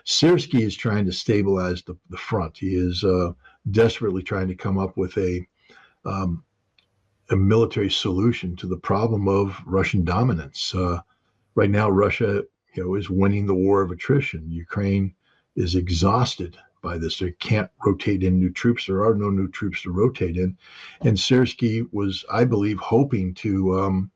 Syrskyi is trying to stabilize the front. He is desperately trying to come up with um, a military solution to the problem of Russian dominance. Right now, Russia, is winning the war of attrition. Ukraine is exhausted by this. They can't rotate in new troops. There are no new troops to rotate in. And Syrskyi was, I believe, hoping to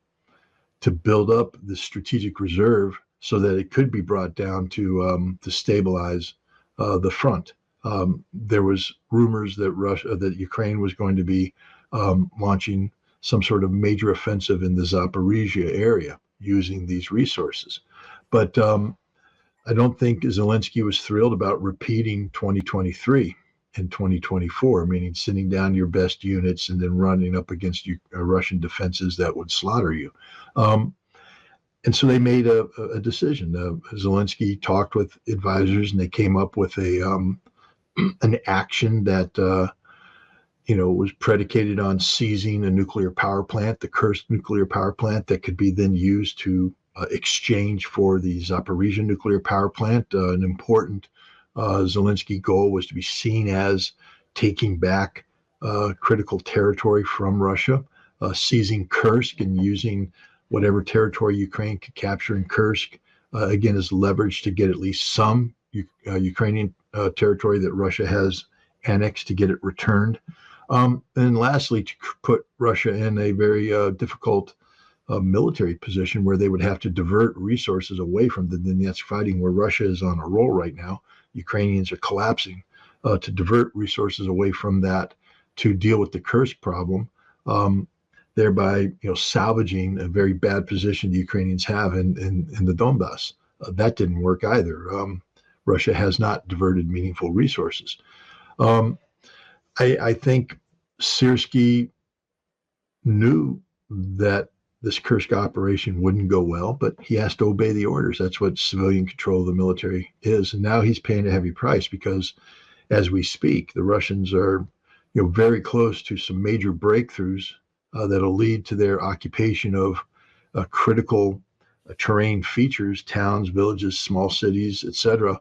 build up the strategic reserve so that it could be brought down to stabilize the front. There was rumors that Ukraine was going to be launching some sort of major offensive in the Zaporizhia area using these resources. But I don't think Zelensky was thrilled about repeating 2023 and 2024, meaning sending down your best units and then running up against Russian defenses that would slaughter you. And so they made a decision. Zelensky talked with advisors, and they came up with an action that was predicated on seizing a nuclear power plant, the Kursk nuclear power plant, that could be then used to exchange for the Zaporizhia nuclear power plant. An important Zelensky goal was to be seen as taking back critical territory from Russia, seizing Kursk and using whatever territory Ukraine could capture in Kursk, again, as leverage to get at least some Ukrainian territory that Russia has annexed, to get it returned. And lastly, to put Russia in a very difficult military position where they would have to divert resources away from the Donetsk fighting, where Russia is on a roll right now. Ukrainians are collapsing, to divert resources away from that to deal with the Kursk problem, thereby salvaging a very bad position the Ukrainians have in the Donbass. That didn't work either. Russia has not diverted meaningful resources. I think Syrskyi knew that this Kursk operation wouldn't go well, but he has to obey the orders. That's what civilian control of the military is. And now he's paying a heavy price because, as we speak, the Russians are very close to some major breakthroughs that'll lead to their occupation of critical terrain features, towns, villages, small cities, etc.,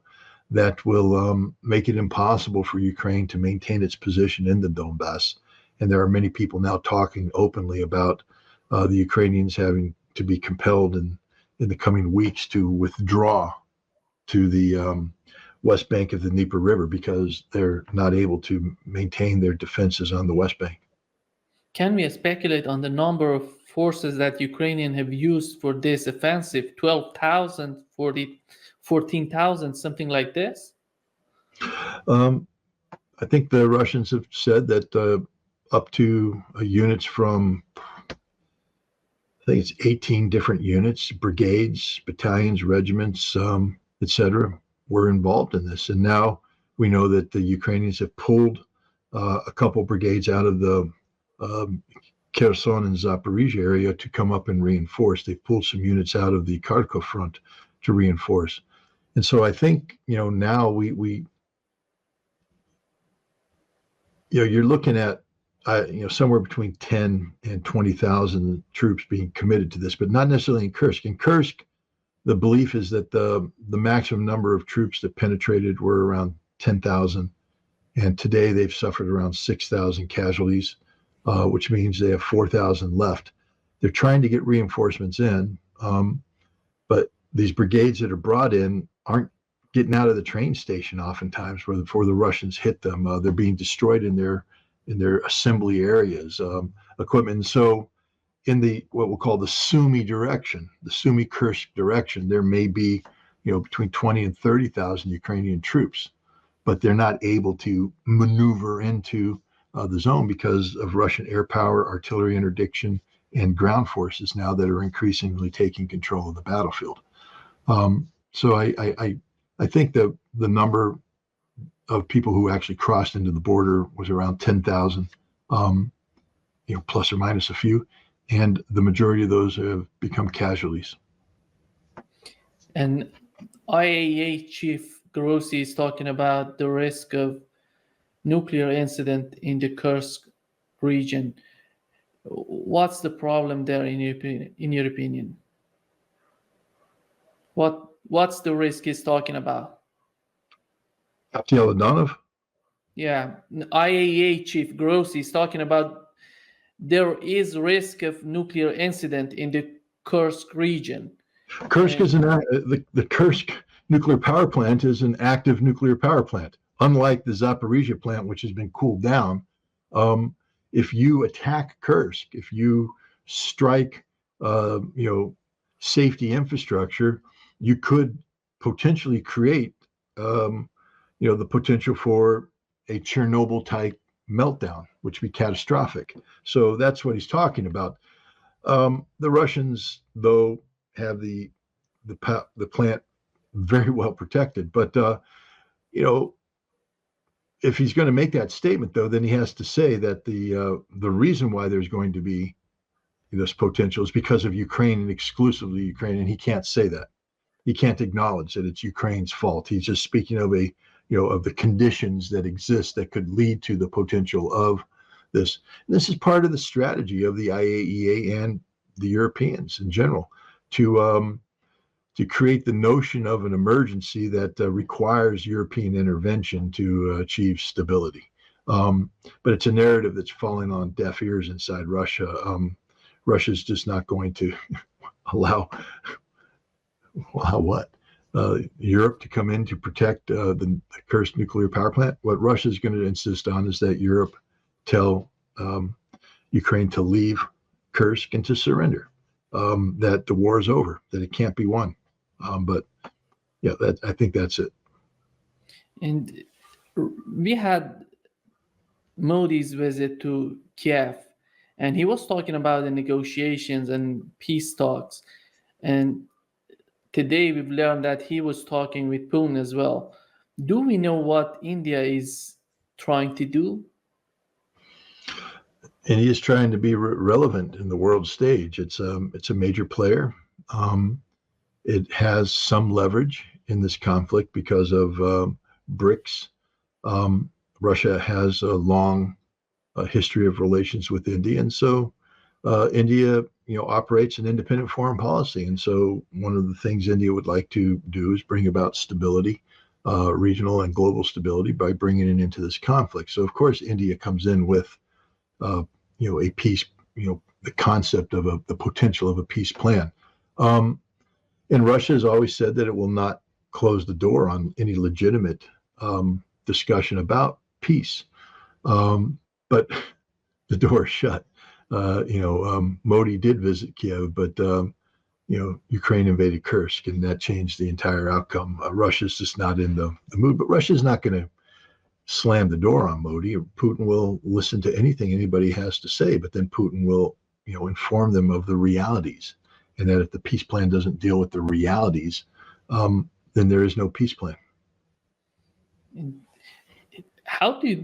that will make it impossible for Ukraine to maintain its position in the Donbass. And there are many people now talking openly about the Ukrainians having to be compelled in the coming weeks to withdraw to the west bank of the Dnieper River because they're not able to maintain their defenses on the west bank. Can we speculate on the number of forces that Ukrainians have used for this offensive? 12,000, 14,000, something like this? I think the Russians have said that up to units from, I think it's 18 different units, brigades, battalions, regiments, etc., were involved in this. And now we know that the Ukrainians have pulled a couple brigades out of the Kherson and Zaporizhia area to come up and reinforce. They've pulled some units out of the Kharkov front to reinforce. And so I think, now we you're looking at, somewhere between 10 and 20,000 troops being committed to this, but not necessarily in Kursk. In Kursk, the belief is that the maximum number of troops that penetrated were around 10,000. And today they've suffered around 6,000 casualties, which means they have 4,000 left. They're trying to get reinforcements in, but these brigades that are brought in aren't getting out of the train station oftentimes before the Russians hit them. They're being destroyed in their assembly areas, equipment. And so in the what we'll call the Sumy direction, the Sumy-Kursk direction, there may be between 20 and 30,000 Ukrainian troops, but they're not able to maneuver into the zone because of Russian air power, artillery interdiction, and ground forces now that are increasingly taking control of the battlefield. So I think the number of people who actually crossed into the border was around 10,000, plus or minus a few, and the majority of those have become casualties. And IAEA Chief Grossi is talking about the risk of nuclear incident in the Kursk region. What's the problem there in your opinion? What what's the risk he's talking about? Abdel Adonov? Yeah, IAEA chief Grossi is talking about there is risk of nuclear incident in the Kursk region. Kursk is the Kursk nuclear power plant is an active nuclear power plant, unlike the Zaporizhia plant, which has been cooled down. If you attack Kursk, if you strike, safety infrastructure, you could potentially create, the potential for a Chernobyl type meltdown, which would be catastrophic. So that's what he's talking about. The Russians, though, have the plant very well protected, but if he's going to make that statement, though, then he has to say that the reason why there's going to be this potential is because of Ukraine and exclusively Ukraine, and he can't say that. He can't acknowledge that it's Ukraine's fault. He's just speaking of of the conditions that exist that could lead to the potential of this. And this is part of the strategy of the IAEA and the Europeans in general to create the notion of an emergency that requires European intervention to achieve stability. But it's a narrative that's falling on deaf ears inside Russia. Russia's just not going to allow what? Europe to come in to protect the Kursk nuclear power plant. What Russia is going to insist on is that Europe tell Ukraine to leave Kursk and to surrender, that the war is over, that it can't be won. But yeah, I think that's it. And we had Modi's visit to Kiev, and he was talking about the negotiations and peace talks. And today we've learned that he was talking with Putin as well. Do we know what India is trying to do? India is trying to be relevant in the world stage. It's a major player. It has some leverage in this conflict because of BRICS. Russia has a long history of relations with India, and so India, operates an independent foreign policy. And so one of the things India would like to do is bring about stability, regional and global stability, by bringing it into this conflict. So of course, India comes in with, a peace, the concept of the potential of a peace plan. And Russia has always said that it will not close the door on any legitimate discussion about peace. But the door is shut. Modi did visit Kiev, but Ukraine invaded Kursk, and that changed the entire outcome. Russia's just not in the mood, but Russia's not going to slam the door on Modi. Putin will listen to anything anybody has to say, but then Putin will, inform them of the realities, and that if the peace plan doesn't deal with the realities, then there is no peace plan. How do you